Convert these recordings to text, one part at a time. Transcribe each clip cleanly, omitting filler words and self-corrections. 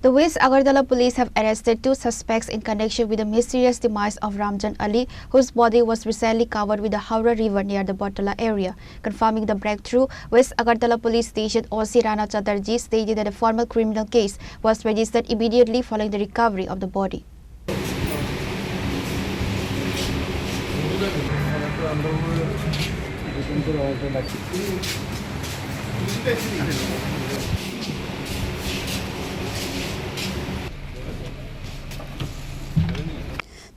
The West Agartala Police have arrested 2 suspects in connection with the mysterious demise of Ramzan Ali, whose body was recently covered with the Haora River near the Battala area. Confirming the breakthrough, West Agartala Police Station OC Rana Chatterjee stated that a formal criminal case was registered immediately following the recovery of the body.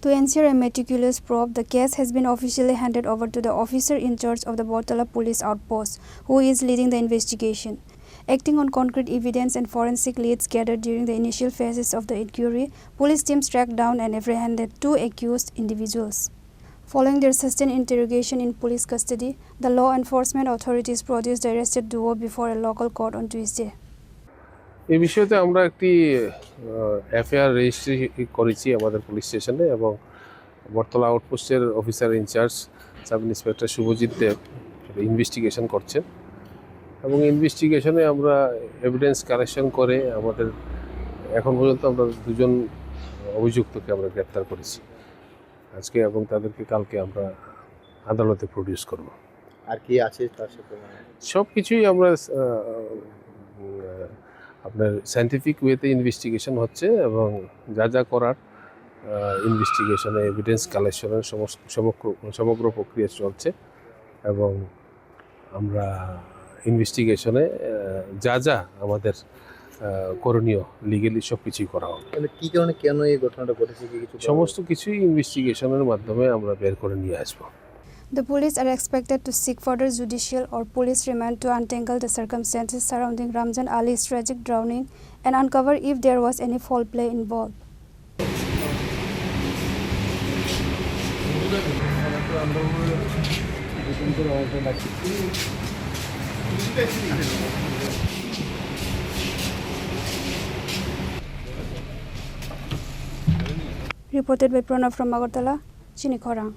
To ensure a meticulous probe, the case has been officially handed over to the officer in charge of the Battala Police Outpost, who is leading the investigation. Acting on concrete evidence and forensic leads gathered during the initial phases of the inquiry, police teams tracked down and apprehended 2 accused individuals. Following their sustained interrogation in police custody, the law enforcement authorities produced the arrested duo before a local court on Tuesday. এই বিষয়তে আমরা একটি FIR registry করেছি আমাদের police স্টেশনে এবং বটতলা আউটপোস্টের officer in charge sub inspector Subhajit Deb investigation করছেন এবং ইনভেস্টিগেশনে আমরা এভিডেন্স কালেকশন করে আমাদের এখন পর্যন্ত আমরা 2 জন অভিযুক্তকে আমরা গ্রেপ্তার করেছি আজকে এবং তাদেরকে কালকে আমরা আদালতে প্রডিউস করব। আর কি আছে তার সাথে সব কিছুই আমরা আপনার সায়েন্টিফিক ওয়েতে ইনভেস্টিগেশন হচ্ছে এবং যা যা করার ইনভেস্টিগেশনে এভিডেন্স কালেকশনের সমগ্র প্রক্রিয়া চলছে এবং আমরা ইনভেস্টিগেশনে যা যা আমাদের করণীয় লিগ্যালি সব কিছুই করা হবে। কি কারণে কেন এই ঘটনাটা ঘটেছে কি কিছু সমস্ত কিছুই ইনভেস্টিগেশনের মাধ্যমে আমরা বের করে নিয়ে আসবো। The police are expected to seek further judicial or police remand to untangle the circumstances surrounding Ramzan Ali's tragic drowning and uncover if there was any foul play involved. Reported by Pranav from Agartala, Chini, Khorang.